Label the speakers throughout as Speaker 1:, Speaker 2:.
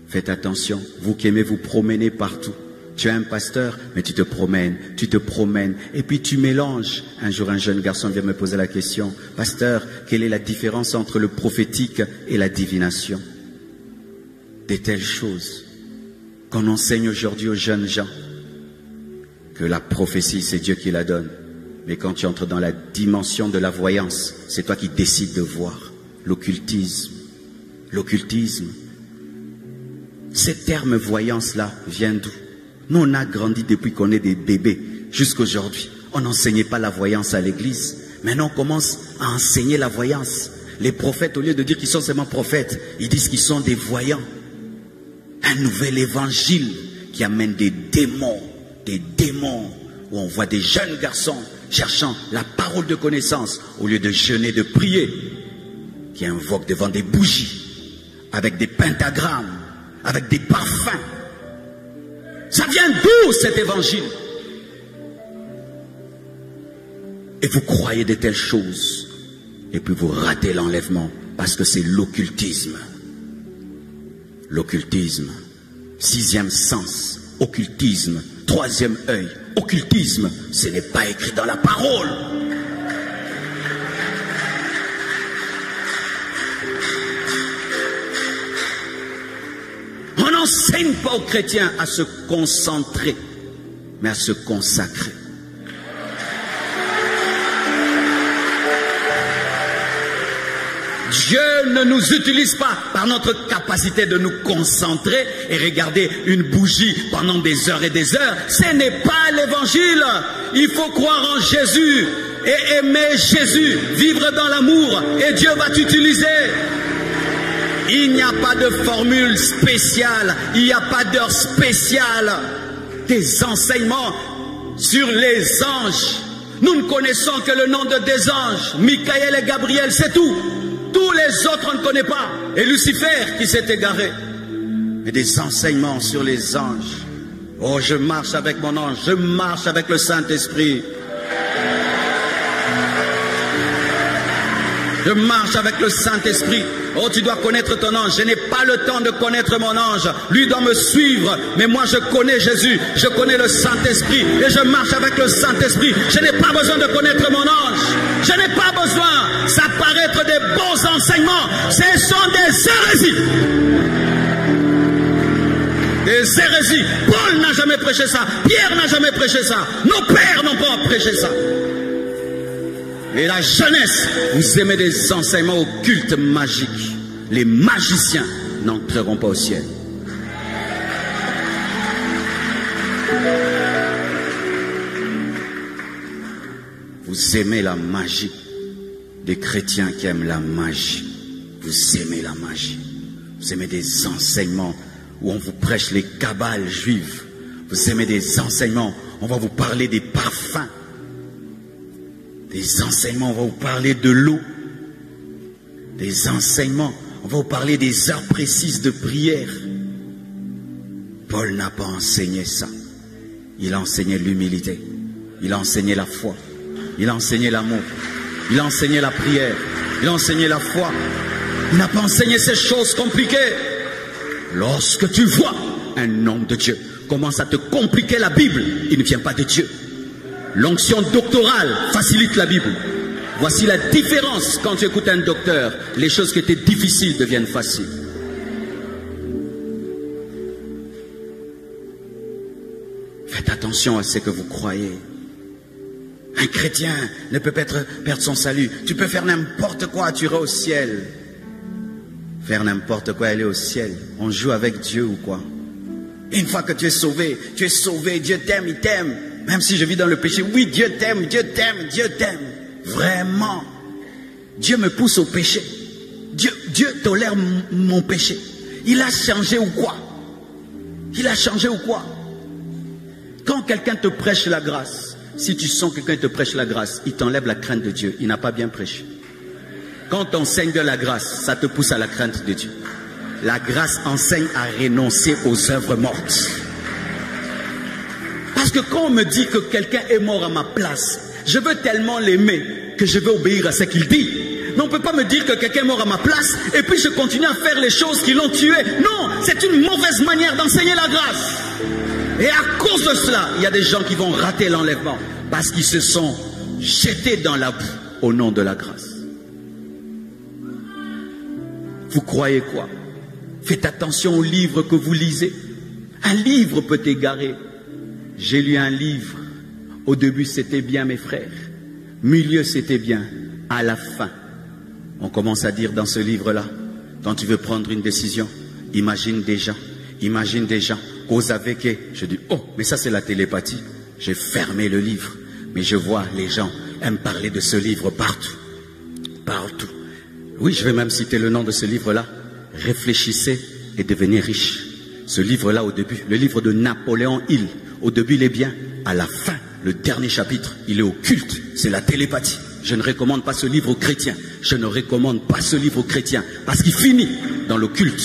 Speaker 1: Faites attention, vous qui aimez vous promener partout. Tu es un pasteur, mais tu te promènes, et puis tu mélanges. Un jour, un jeune garçon vient me poser la question, pasteur, quelle est la différence entre le prophétique et la divination? Des telles choses qu'on enseigne aujourd'hui aux jeunes gens, que la prophétie, c'est Dieu qui la donne. Mais quand tu entres dans la dimension de la voyance, c'est toi qui décides de voir. L'occultisme. L'occultisme. Ces termes voyance-là viennent d'où? Nous, on a grandi depuis qu'on est des bébés jusqu'aujourd'hui. On n'enseignait pas la voyance à l'église. Maintenant, on commence à enseigner la voyance. Les prophètes, au lieu de dire qu'ils sont seulement prophètes, ils disent qu'ils sont des voyants. Un nouvel évangile qui amène des démons, où on voit des jeunes garçons cherchant la parole de connaissance au lieu de jeûner, de prier, qui invoquent devant des bougies, avec des pentagrammes, avec des parfums. Ça vient d'où cet évangile? Et vous croyez de telles choses, et puis vous ratez l'enlèvement, parce que c'est l'occultisme. L'occultisme, 6e sens, occultisme, 3e œil, occultisme, ce n'est pas écrit dans la parole. On n'enseigne pas aux chrétiens à se concentrer, mais à se consacrer. Dieu ne nous utilise pas par notre capacité de nous concentrer et regarder une bougie pendant des heures et des heures. Ce n'est pas l'évangile. Il faut croire en Jésus et aimer Jésus, vivre dans l'amour, et Dieu va t'utiliser. Il n'y a pas de formule spéciale, il n'y a pas d'heure spéciale. Des enseignements sur les anges. Nous ne connaissons que le nom de des anges, Michael et Gabriel, c'est tout. Tous les autres, on ne connaît pas. Et Lucifer qui s'est égaré. Mais des enseignements sur les anges. Oh, je marche avec mon ange, je marche avec le Saint-Esprit. Je marche avec le Saint-Esprit. Oh, tu dois connaître ton ange. Je n'ai pas le temps de connaître mon ange. Lui doit me suivre. Mais moi, je connais Jésus. Je connais le Saint-Esprit. Et je marche avec le Saint-Esprit. Je n'ai pas besoin de connaître mon ange. Je n'ai pas besoin. Ça paraît être des bons enseignements. Ce sont des hérésies. Des hérésies. Paul n'a jamais prêché ça. Pierre n'a jamais prêché ça. Nos pères n'ont pas prêché ça. Et la jeunesse, vous aimez des enseignements occultes magiques. Les magiciens n'entreront pas au ciel. Vous aimez la magie. Des chrétiens qui aiment la magie. Vous aimez la magie. Vous aimez des enseignements où on vous prêche les kabbales juives. Vous aimez des enseignements, on va vous parler des parfums. Des enseignements, on va vous parler de l'eau. Des enseignements, on va vous parler des heures précises de prière. Paul n'a pas enseigné ça. Il a enseigné l'humilité. Il a enseigné la foi. Il a enseigné l'amour. Il a enseigné la prière. Il a enseigné la foi. Il n'a pas enseigné ces choses compliquées. Lorsque tu vois un homme de Dieu commence à te compliquer la Bible, il ne vient pas de Dieu. L'onction doctorale facilite la Bible. Voici la différence quand tu écoutes un docteur. Les choses qui étaient difficiles deviennent faciles. Faites attention à ce que vous croyez. Un chrétien ne peut pas perdre son salut. Tu peux faire n'importe quoi, tu iras au ciel. Faire n'importe quoi, aller au ciel. On joue avec Dieu ou quoi? Et une fois que tu es sauvé, Dieu t'aime, il t'aime. Même si je vis dans le péché, oui, Dieu t'aime, Dieu t'aime, Dieu t'aime. Vraiment. Dieu me pousse au péché. Dieu tolère mon péché. Il a changé ou quoi? Il a changé ou quoi? Quand quelqu'un te prêche la grâce, si tu sens que quelqu'un te prêche la grâce, il t'enlève la crainte de Dieu. Il n'a pas bien prêché. Quand on enseigne de la grâce, ça te pousse à la crainte de Dieu. La grâce enseigne à renoncer aux œuvres mortes. Parce que quand on me dit que quelqu'un est mort à ma place, je veux tellement l'aimer que je veux obéir à ce qu'il dit. Mais on ne peut pas me dire que quelqu'un est mort à ma place et puis je continue à faire les choses qui l'ont tué. Non, c'est une mauvaise manière d'enseigner la grâce. Et à cause de cela, il y a des gens qui vont rater l'enlèvement parce qu'ils se sont jetés dans la boue au nom de la grâce. Vous croyez quoi? Faites attention aux livres que vous lisez. Un livre peut t'égarer. J'ai lu un livre. Au début, c'était bien, mes frères. Milieu, c'était bien. À la fin, on commence à dire dans ce livre-là, quand tu veux prendre une décision, imagine des gens, cause avec eux. Je dis, oh, mais ça c'est la télépathie. J'ai fermé le livre, mais je vois les gens aiment parler de ce livre partout. Partout. Oui, je vais même citer le nom de ce livre-là. Réfléchissez et devenez riche. Ce livre-là au début, le livre de Napoléon Hill, au début il est bien, à la fin, le dernier chapitre, il est occulte, c'est la télépathie. Je ne recommande pas ce livre aux chrétiens. Je ne recommande pas ce livre aux chrétiens parce qu'il finit dans l'occulte.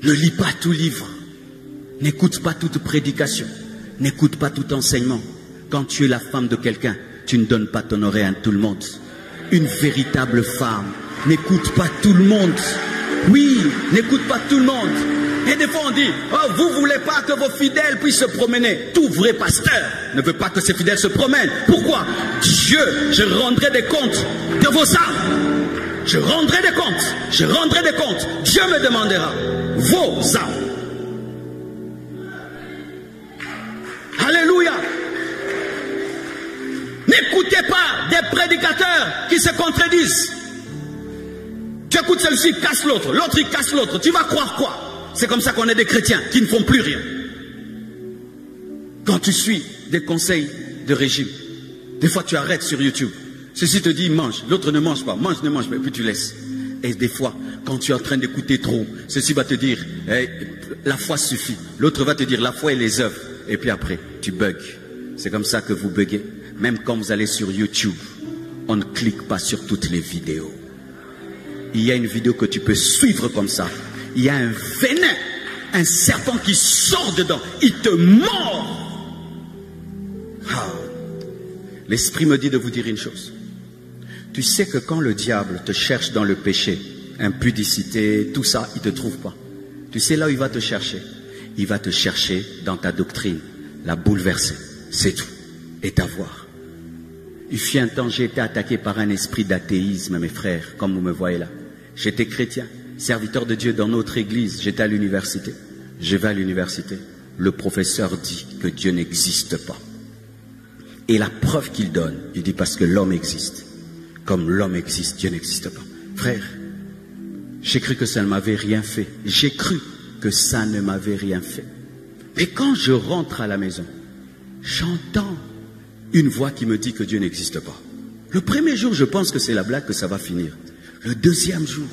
Speaker 1: Ne lis pas tout livre. N'écoute pas toute prédication. N'écoute pas tout enseignement. Quand tu es la femme de quelqu'un, tu ne donnes pas ton oreille à tout le monde. Une véritable femme n'écoute pas tout le monde. Oui, n'écoute pas tout le monde. Et des fois on dit, oh, vous ne voulez pas que vos fidèles puissent se promener. Tout vrai pasteur ne veut pas que ses fidèles se promènent. Pourquoi? Dieu, je rendrai des comptes de vos âmes. Je rendrai des comptes. Je rendrai des comptes. Dieu me demandera vos âmes. Alléluia. N'écoutez pas des prédicateurs qui se contredisent. Tu écoutes celui-ci, casse l'autre. L'autre, il casse l'autre. Tu vas croire quoi? C'est comme ça qu'on est des chrétiens qui ne font plus rien. Quand tu suis des conseils de régime, des fois tu arrêtes sur YouTube. Ceci te dit mange, l'autre ne mange pas, mange, ne mange pas, et puis tu laisses. Et des fois, quand tu es en train d'écouter trop, ceci va te dire, hey, la foi suffit. L'autre va te dire, la foi et les œuvres. Et puis après, tu bugs. C'est comme ça que vous buguez. Même quand vous allez sur YouTube, on ne clique pas sur toutes les vidéos. Il y a une vidéo que tu peux suivre comme ça. Il y a un venin, un serpent qui sort dedans. Il te mord. Ah. L'Esprit me dit de vous dire une chose. Tu sais que quand le diable te cherche dans le péché, impudicité, tout ça, il ne te trouve pas. Tu sais là où il va te chercher? Il va te chercher dans ta doctrine, la bouleverser. C'est tout. Et t'avoir. Il fut un temps, j'ai été attaqué par un esprit d'athéisme, mes frères, comme vous me voyez là. J'étais chrétien, serviteur de Dieu dans notre église. J'étais à l'université. Je vais à l'université. Le professeur dit que Dieu n'existe pas. Et la preuve qu'il donne, il dit parce que l'homme existe. Comme l'homme existe, Dieu n'existe pas. Frère, j'ai cru que ça ne m'avait rien fait. J'ai cru que ça ne m'avait rien fait. Et quand je rentre à la maison, j'entends une voix qui me dit que Dieu n'existe pas. Le premier jour, je pense que c'est la blague, que ça va finir. Le deuxième jour,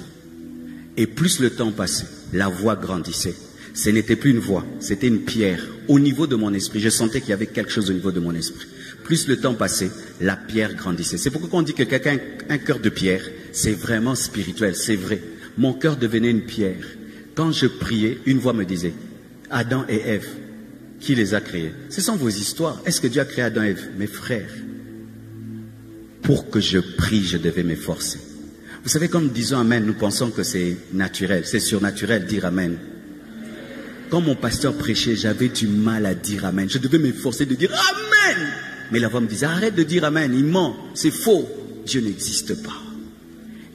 Speaker 1: et plus le temps passait, la voix grandissait. Ce n'était plus une voix, c'était une pierre. Au niveau de mon esprit, je sentais qu'il y avait quelque chose au niveau de mon esprit. Plus le temps passait, la pierre grandissait. C'est pourquoi on dit que quelqu'un a un cœur de pierre, c'est vraiment spirituel, c'est vrai. Mon cœur devenait une pierre. Quand je priais, une voix me disait, Adam et Ève, qui les a créés? Ce sont vos histoires. Est-ce que Dieu a créé Adam et Ève? Mes frères, pour que je prie, je devais m'efforcer. Vous savez, comme disons Amen, nous pensons que c'est naturel, c'est surnaturel, dire Amen. Quand mon pasteur prêchait, j'avais du mal à dire Amen. Je devais m'efforcer de dire Amen. Mais la voix me disait, arrête de dire Amen, il ment, c'est faux. Dieu n'existe pas.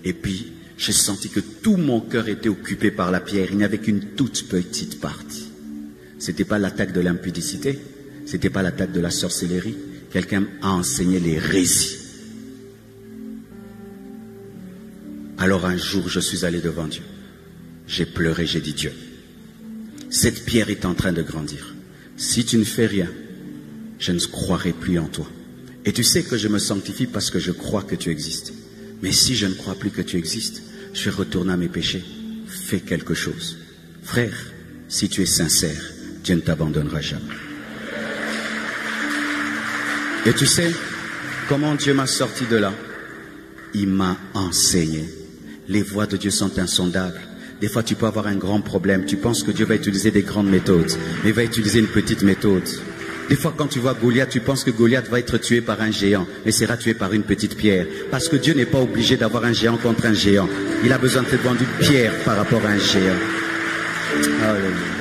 Speaker 1: Et puis, j'ai senti que tout mon cœur était occupé par la pierre. Il n'y avait qu'une toute petite partie. Ce n'était pas l'attaque de l'impudicité, ce n'était pas l'attaque de la sorcellerie. Quelqu'un a enseigné l'hérésie. Alors un jour, je suis allé devant Dieu. J'ai pleuré, j'ai dit, Dieu, cette pierre est en train de grandir. Si tu ne fais rien, je ne croirai plus en toi. Et tu sais que je me sanctifie parce que je crois que tu existes. Mais si je ne crois plus que tu existes, je vais retourner à mes péchés. Fais quelque chose. Frère, si tu es sincère, Dieu ne t'abandonnera jamais. Et tu sais comment Dieu m'a sorti de là? Il m'a enseigné. Les voies de Dieu sont insondables. Des fois, tu peux avoir un grand problème. Tu penses que Dieu va utiliser des grandes méthodes, mais il va utiliser une petite méthode. Des fois, quand tu vois Goliath, tu penses que Goliath va être tué par un géant, mais sera tué par une petite pierre. Parce que Dieu n'est pas obligé d'avoir un géant contre un géant. Il a besoin de te vendre une pierre par rapport à un géant. Alléluia.